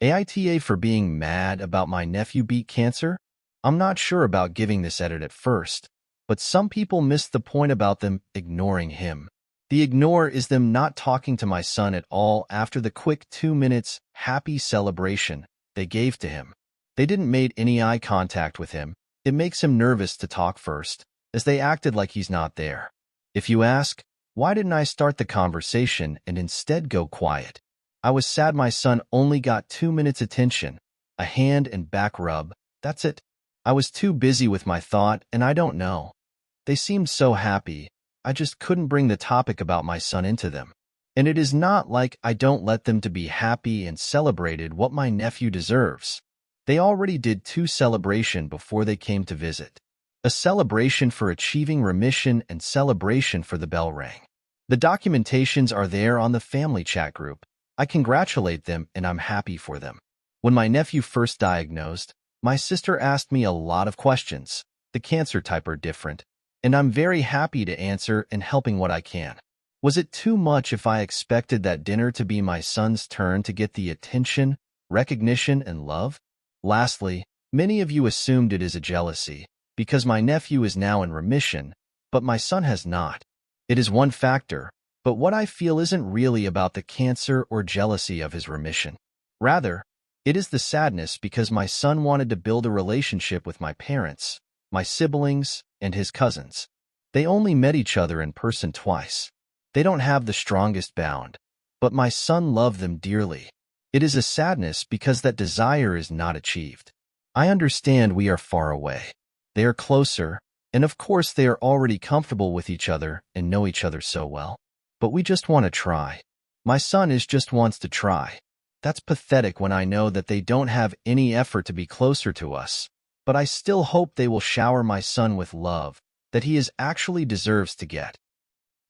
AITA for being mad about my nephew beat cancer? I'm not sure about giving this edit at first, but some people miss the point about them ignoring him. The ignore is them not talking to my son at all after the quick 2 minutes happy celebration they gave to him. They didn't make any eye contact with him. It makes him nervous to talk first, as they acted like he's not there. If you ask, why didn't I start the conversation and instead go quiet? I was sad my son only got 2 minutes attention, a hand and back rub, that's it. I was too busy with my thought, and I don't know. They seemed so happy, I just couldn't bring the topic about my son into them. And it is not like I don't let them to be happy and celebrated what my nephew deserves. They already did 2 celebrations before they came to visit. A celebration for achieving remission and celebration for the bell rang. The documentations are there on the family chat group. I congratulate them and I'm happy for them. When my nephew first diagnosed, my sister asked me a lot of questions. The cancer type are different, and I'm very happy to answer and helping what I can. Was it too much if I expected that dinner to be my son's turn to get the attention, recognition, and love? Lastly, many of you assumed it is a jealousy, because my nephew is now in remission, but my son has not. It is one factor, but what I feel isn't really about the cancer or jealousy of his remission. Rather, it is the sadness because my son wanted to build a relationship with my parents, my siblings, and his cousins. They only met each other in person twice. They don't have the strongest bond, but my son loved them dearly. It is a sadness because that desire is not achieved. I understand we are far away. They are closer, and of course they are already comfortable with each other and know each other so well. But we just want to try. My son just wants to try. That's pathetic when I know that they don't have any effort to be closer to us. But I still hope they will shower my son with love that he actually deserves to get.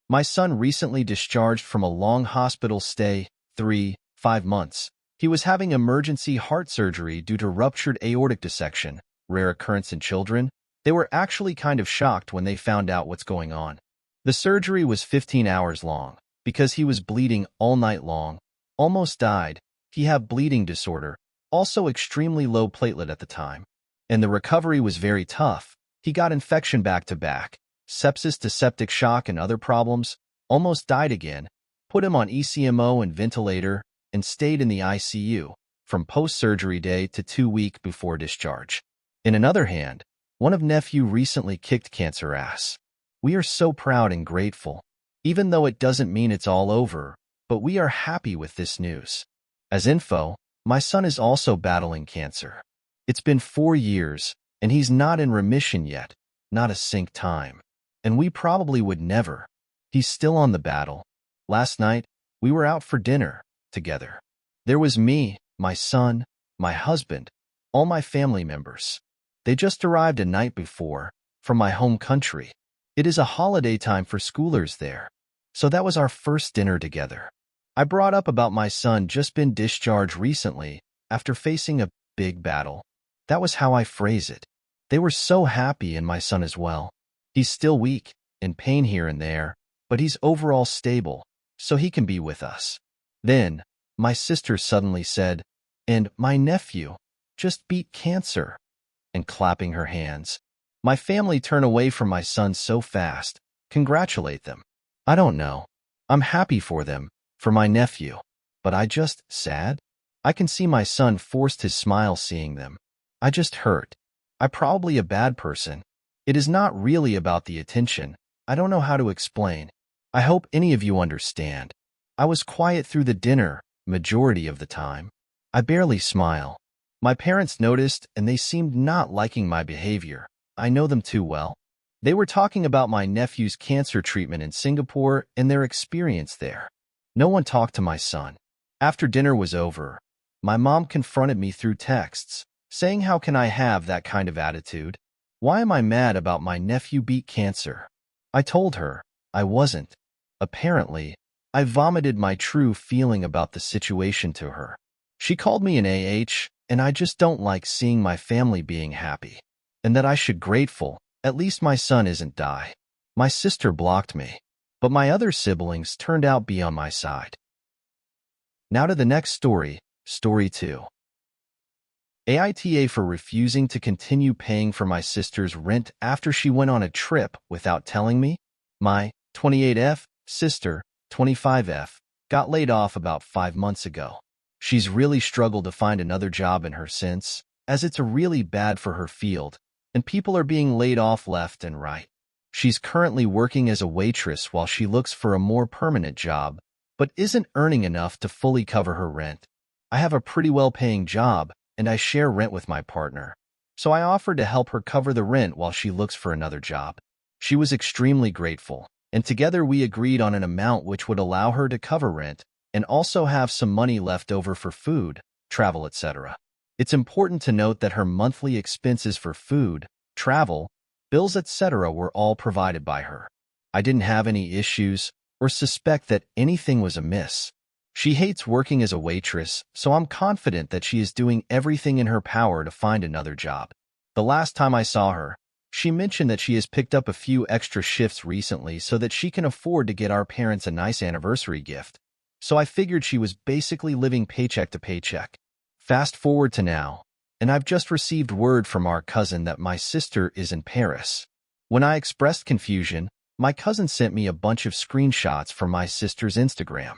My son recently discharged from a long hospital stay, 3-5 months. He was having emergency heart surgery due to ruptured aortic dissection, rare occurrence in children. They were actually kind of shocked when they found out what's going on. The surgery was 15 hours long because he was bleeding all night long, almost died. He had bleeding disorder, also extremely low platelet at the time. And the recovery was very tough. He got infection back to back, sepsis to septic shock and other problems, almost died again, put him on ECMO and ventilator, and stayed in the ICU from post-surgery day to 2 weeks before discharge. In another hand, one of nephew recently kicked cancer ass. We are so proud and grateful, even though it doesn't mean it's all over, but we are happy with this news. As info, my son is also battling cancer. It's been 4 years, and he's not in remission yet, not a sync time. And we probably would never. He's still on the battle. Last night, we were out for dinner, together. There was me, my son, my husband, all my family members. They just arrived a night before, from my home country. It is a holiday time for schoolers there. So that was our first dinner together. I brought up about my son just been discharged recently after facing a big battle. That was how I phrase it. They were so happy and my son as well. He's still weak, in pain here and there, but he's overall stable, so he can be with us. Then, my sister suddenly said, and my nephew just beat cancer, and clapping her hands. My family turned away from my son so fast. Congratulate them. I don't know. I'm happy for them, for my nephew. But I just sad? I can see my son forced his smile seeing them. I just hurt. I'm probably a bad person. It is not really about the attention. I don't know how to explain. I hope any of you understand. I was quiet through the dinner, majority of the time. I barely smile. My parents noticed and they seemed not liking my behavior. I know them too well. They were talking about my nephew's cancer treatment in Singapore and their experience there. No one talked to my son. After dinner was over, my mom confronted me through texts, saying how can I have that kind of attitude? Why am I mad about my nephew beat cancer? I told her I wasn't. Apparently, I vomited my true feeling about the situation to her. She called me an and I just don't like seeing my family being happy. And that I should grateful, at least my son isn't die. My sister blocked me, but my other siblings turned out be on my side. Now to the next story, story 2. AITA for refusing to continue paying for my sister's rent after she went on a trip without telling me. My 28F sister, 25F, got laid off about 5 months ago. She's really struggled to find another job in her since, as it's really bad for her field, and people are being laid off left and right. She's currently working as a waitress while she looks for a more permanent job, but isn't earning enough to fully cover her rent. I have a pretty well-paying job, and I share rent with my partner, so I offered to help her cover the rent while she looks for another job. She was extremely grateful, and together we agreed on an amount which would allow her to cover rent and also have some money left over for food, travel, etc. It's important to note that her monthly expenses for food, travel, bills, etc. were all provided by her. I didn't have any issues or suspect that anything was amiss. She hates working as a waitress, so I'm confident that she is doing everything in her power to find another job. The last time I saw her, she mentioned that she has picked up a few extra shifts recently so that she can afford to get our parents a nice anniversary gift. So I figured she was basically living paycheck to paycheck. Fast forward to now, and I've just received word from our cousin that my sister is in Paris. When I expressed confusion, my cousin sent me a bunch of screenshots from my sister's Instagram.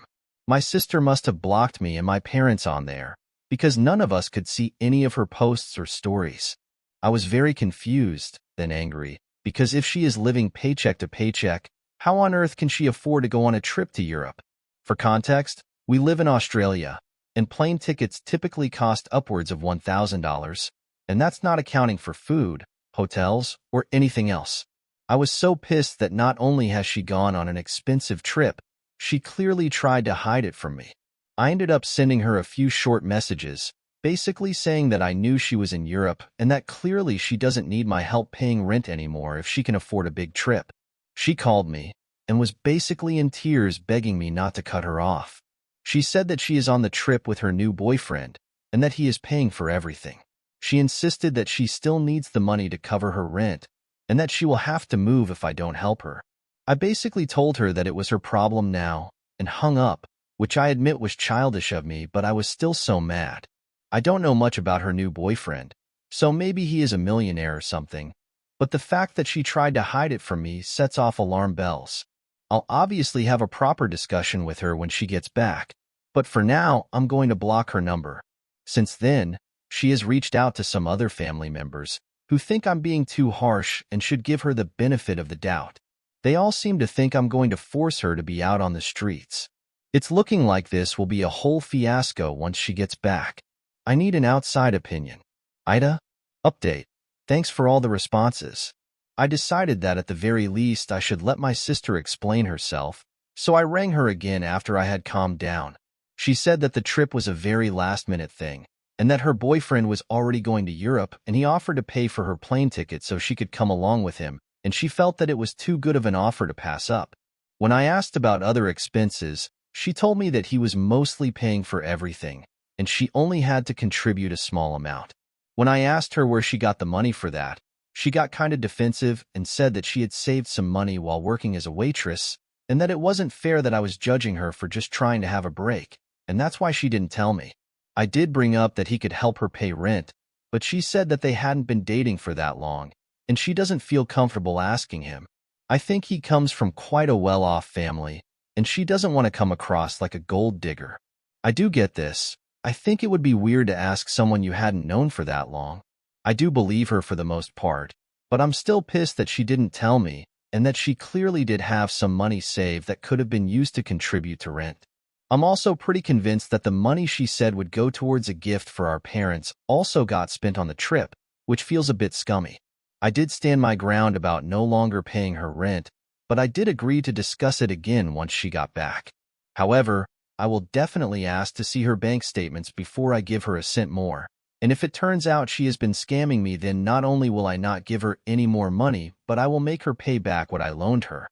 My sister must have blocked me and my parents on there, because none of us could see any of her posts or stories. I was very confused, then angry, because if she is living paycheck to paycheck, how on earth can she afford to go on a trip to Europe? For context, we live in Australia, and plane tickets typically cost upwards of $1,000, and that's not accounting for food, hotels, or anything else. I was so pissed that not only has she gone on an expensive trip, she clearly tried to hide it from me. I ended up sending her a few short messages, basically saying that I knew she was in Europe and that clearly she doesn't need my help paying rent anymore if she can afford a big trip. She called me and was basically in tears begging me not to cut her off. She said that she is on the trip with her new boyfriend and that he is paying for everything. She insisted that she still needs the money to cover her rent and that she will have to move if I don't help her. I basically told her that it was her problem now and hung up, which I admit was childish of me, but I was still so mad. I don't know much about her new boyfriend, so maybe he is a millionaire or something, but the fact that she tried to hide it from me sets off alarm bells. I'll obviously have a proper discussion with her when she gets back, but for now, I'm going to block her number. Since then, she has reached out to some other family members who think I'm being too harsh and should give her the benefit of the doubt. They all seem to think I'm going to force her to be out on the streets. It's looking like this will be a whole fiasco once she gets back. I need an outside opinion. AITA? Update. Thanks for all the responses. I decided that at the very least I should let my sister explain herself, so I rang her again after I had calmed down. She said that the trip was a very last-minute thing, and that her boyfriend was already going to Europe and he offered to pay for her plane ticket so she could come along with him, and she felt that it was too good of an offer to pass up. When I asked about other expenses, she told me that he was mostly paying for everything, and she only had to contribute a small amount. When I asked her where she got the money for that, she got kind of defensive and said that she had saved some money while working as a waitress, and that it wasn't fair that I was judging her for just trying to have a break, and that's why she didn't tell me. I did bring up that he could help her pay rent, but she said that they hadn't been dating for that long, and she doesn't feel comfortable asking him. I think he comes from quite a well-off family, and she doesn't want to come across like a gold digger. I do get this. I think it would be weird to ask someone you hadn't known for that long. I do believe her for the most part, but I'm still pissed that she didn't tell me, and that she clearly did have some money saved that could have been used to contribute to rent. I'm also pretty convinced that the money she said would go towards a gift for our parents also got spent on the trip, which feels a bit scummy. I did stand my ground about no longer paying her rent, but I did agree to discuss it again once she got back. However, I will definitely ask to see her bank statements before I give her a cent more, and if it turns out she has been scamming me, then not only will I not give her any more money, but I will make her pay back what I loaned her.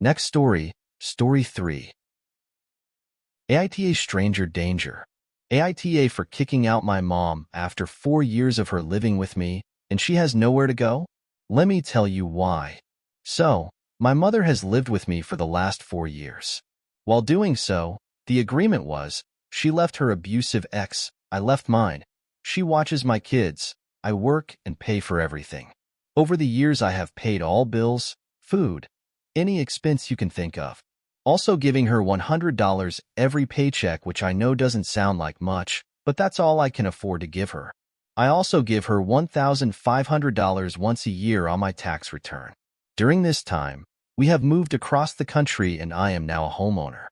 Next story, Story 3. AITA Stranger Danger. AITA for kicking out my mom after 4 years of her living with me, and she has nowhere to go? Let me tell you why. So, my mother has lived with me for the last 4 years. While doing so, the agreement was, she left her abusive ex, I left mine, She watches my kids. I work and pay for everything. Over the years, I have paid all bills, food, any expense you can think of. Also giving her $100 every paycheck, which I know doesn't sound like much, but that's all I can afford to give her. I also give her $1,500 once a year on my tax return. During this time, we have moved across the country and I am now a homeowner.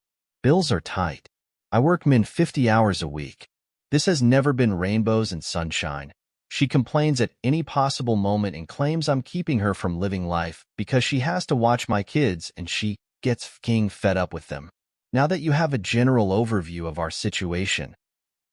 Bills are tight. I work 50 hours a week. This has never been rainbows and sunshine. She complains at any possible moment and claims I'm keeping her from living life because she has to watch my kids and she gets fucking fed up with them. Now that you have a general overview of our situation,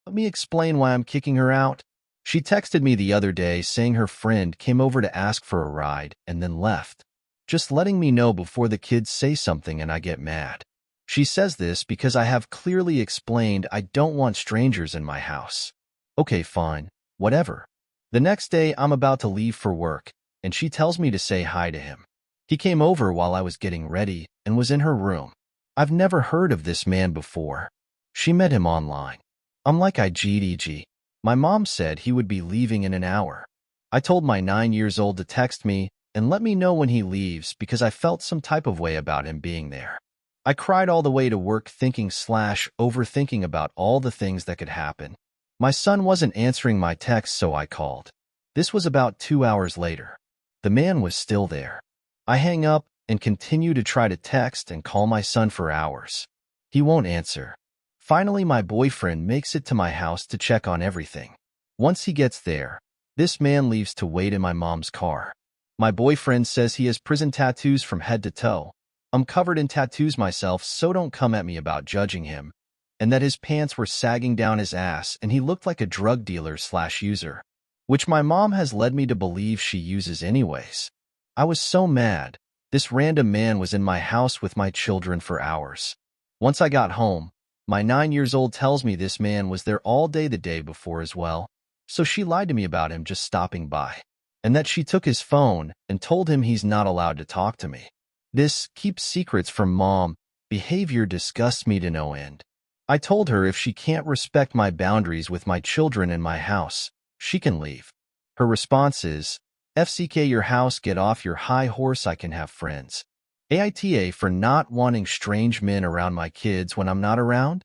let me explain why I'm kicking her out. She texted me the other day saying her friend came over to ask for a ride and then left, just letting me know before the kids say something and I get mad. She says this because I have clearly explained I don't want strangers in my house. Okay, fine, whatever. The next day, I'm about to leave for work, and she tells me to say hi to him. He came over while I was getting ready and was in her room. I've never heard of this man before. She met him online. I'm like, IGDG. My mom said he would be leaving in an hour. I told my 9-year-old to text me and let me know when he leaves because I felt some type of way about him being there. I cried all the way to work overthinking about all the things that could happen. My son wasn't answering my texts, so I called. This was about 2 hours later. The man was still there. I hang up and continue to try to text and call my son for hours. He won't answer. Finally, my boyfriend makes it to my house to check on everything. Once he gets there, this man leaves to wait in my mom's car. My boyfriend says he has prison tattoos from head to toe. I'm covered in tattoos myself, so don't come at me about judging him, and that his pants were sagging down his ass and he looked like a drug dealer/user, which my mom has led me to believe she uses anyways. I was so mad. This random man was in my house with my children for hours. Once I got home, my 9-year-old tells me this man was there all day the day before as well, so she lied to me about him just stopping by, and that she took his phone and told him he's not allowed to talk to me. This keep secrets from mom behavior disgusts me to no end. I told her if she can't respect my boundaries with my children in my house, she can leave. Her response is, FCK your house, get off your high horse, I can have friends. AITA for not wanting strange men around my kids when I'm not around.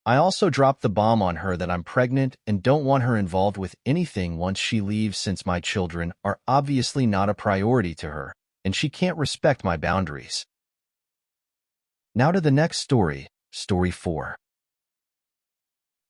I also dropped the bomb on her that I'm pregnant and don't want her involved with anything once she leaves since my children are obviously not a priority to her, and she can't respect my boundaries. Now to the next story, story 4.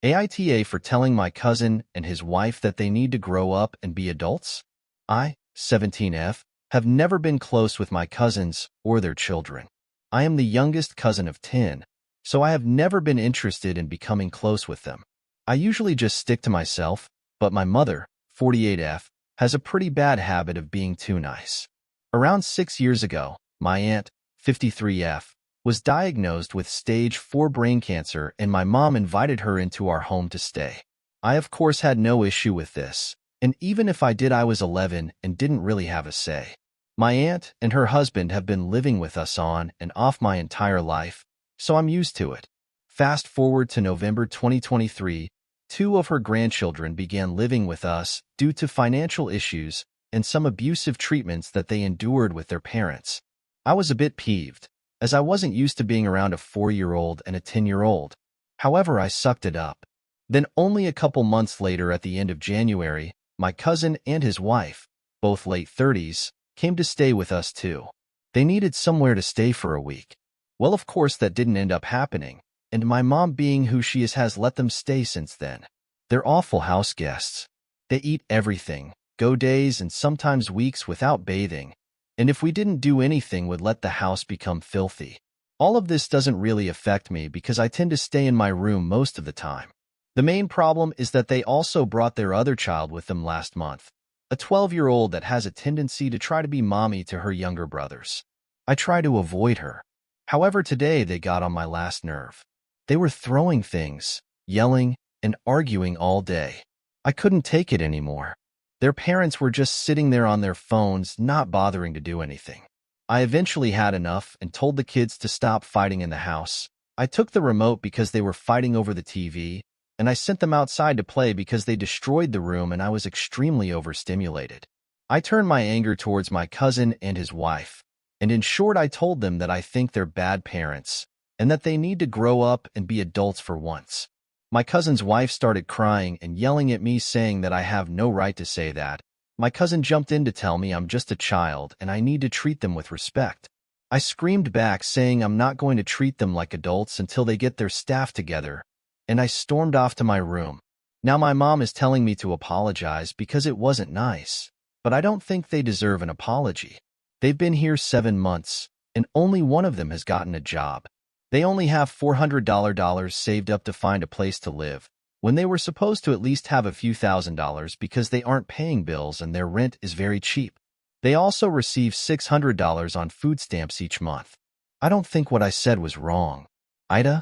AITA for telling my cousin and his wife that they need to grow up and be adults. I, 17F, have never been close with my cousins or their children. I am the youngest cousin of 10, so I have never been interested in becoming close with them. I usually just stick to myself, but my mother, 48F, has a pretty bad habit of being too nice. Around 6 years ago, my aunt, 53F, was diagnosed with stage 4 brain cancer and my mom invited her into our home to stay. I of course had no issue with this, and even if I did, I was 11 and didn't really have a say. My aunt and her husband have been living with us on and off my entire life, so I'm used to it. Fast forward to November 2023, 2 of her grandchildren began living with us due to financial issues and some abusive treatments that they endured with their parents. I was a bit peeved, as I wasn't used to being around a 4-year-old and a 10-year-old. However, I sucked it up. Then only a couple months later, at the end of January, my cousin and his wife, both late 30s, came to stay with us too. They needed somewhere to stay for a week. Well, of course, that didn't end up happening, and my mom, being who she is, has let them stay since then. They're awful house guests. They eat everything, go days and sometimes weeks without bathing, and if we didn't do anything, would let the house become filthy. All of this doesn't really affect me because I tend to stay in my room most of the time. The main problem is that they also brought their other child with them last month, a 12-year-old that has a tendency to try to be mommy to her younger brothers. I try to avoid her. However, today they got on my last nerve. They were throwing things, yelling, and arguing all day. I couldn't take it anymore. Their parents were just sitting there on their phones, not bothering to do anything. I eventually had enough and told the kids to stop fighting in the house. I took the remote because they were fighting over the TV, and I sent them outside to play because they destroyed the room and I was extremely overstimulated. I turned my anger towards my cousin and his wife, and in short I told them that I think they're bad parents, and that they need to grow up and be adults for once. My cousin's wife started crying and yelling at me saying that I have no right to say that. My cousin jumped in to tell me I'm just a child and I need to treat them with respect. I screamed back saying I'm not going to treat them like adults until they get their staff together, and I stormed off to my room. Now my mom is telling me to apologize because it wasn't nice, but I don't think they deserve an apology. They've been here 7 months, and only one of them has gotten a job. They only have $400 saved up to find a place to live, when they were supposed to at least have a few $1,000s because they aren't paying bills and their rent is very cheap. They also receive $600 on food stamps each month. I don't think what I said was wrong. AITA?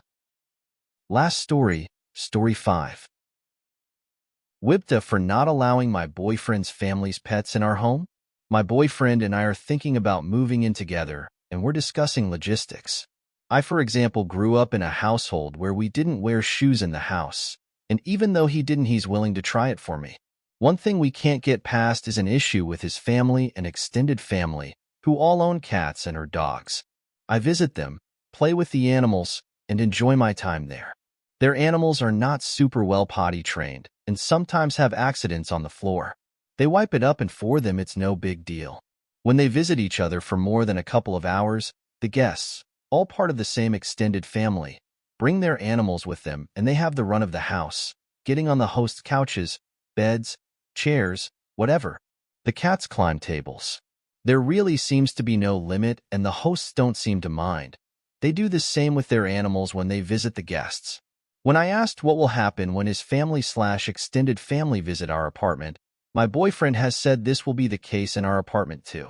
Last story, story 5. AITA for not allowing my boyfriend's family's pets in our home. My boyfriend and I are thinking about moving in together, and we're discussing logistics. I, for example, grew up in a household where we didn't wear shoes in the house, and even though he didn't, he's willing to try it for me. One thing we can't get past is an issue with his family and extended family, who all own cats and or dogs. I visit them, play with the animals, and enjoy my time there. Their animals are not super well potty trained, and sometimes have accidents on the floor. They wipe it up, and for them it's no big deal. When they visit each other for more than a couple of hours, the guests, all part of the same extended family, bring their animals with them and they have the run of the house, getting on the host's couches, beds, chairs, whatever. The cats climb tables. There really seems to be no limit and the hosts don't seem to mind. They do the same with their animals when they visit the guests. When I asked what will happen when his family/extended family visit our apartment, my boyfriend has said this will be the case in our apartment too.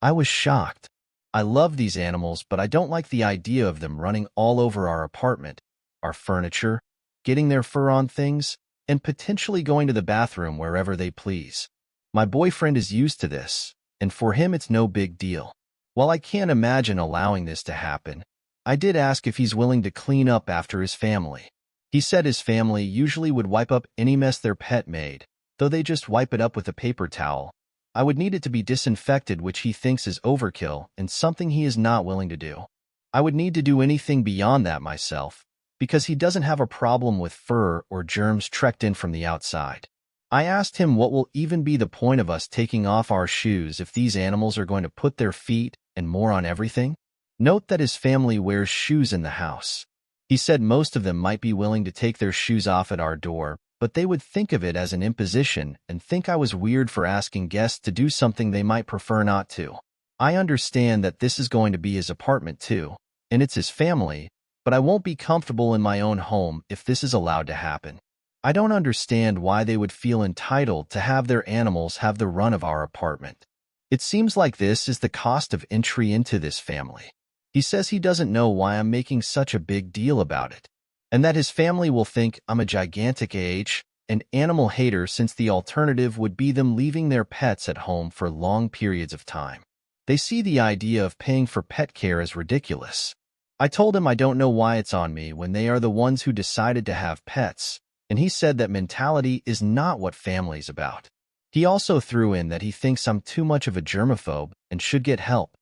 I was shocked. I love these animals, but I don't like the idea of them running all over our apartment, our furniture, getting their fur on things, and potentially going to the bathroom wherever they please. My boyfriend is used to this, and for him it's no big deal. While I can't imagine allowing this to happen, I did ask if he's willing to clean up after his family. He said his family usually would wipe up any mess their pet made, though they just wipe it up with a paper towel. I would need it to be disinfected, which he thinks is overkill and something he is not willing to do. I would need to do anything beyond that myself, because he doesn't have a problem with fur or germs trekked in from the outside. I asked him what will even be the point of us taking off our shoes if these animals are going to put their feet and more on everything? Note that his family wears shoes in the house. He said most of them might be willing to take their shoes off at our door, but they would think of it as an imposition and think I was weird for asking guests to do something they might prefer not to. I understand that this is going to be his apartment too, and it's his family, but I won't be comfortable in my own home if this is allowed to happen. I don't understand why they would feel entitled to have their animals have the run of our apartment. It seems like this is the cost of entry into this family. He says he doesn't know why I'm making such a big deal about it, and that his family will think I'm a gigantic an animal hater, since the alternative would be them leaving their pets at home for long periods of time. They see the idea of paying for pet care as ridiculous. I told him I don't know why it's on me when they are the ones who decided to have pets, and he said that mentality is not what family's about. He also threw in that he thinks I'm too much of a germaphobe and should get help.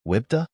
AITA?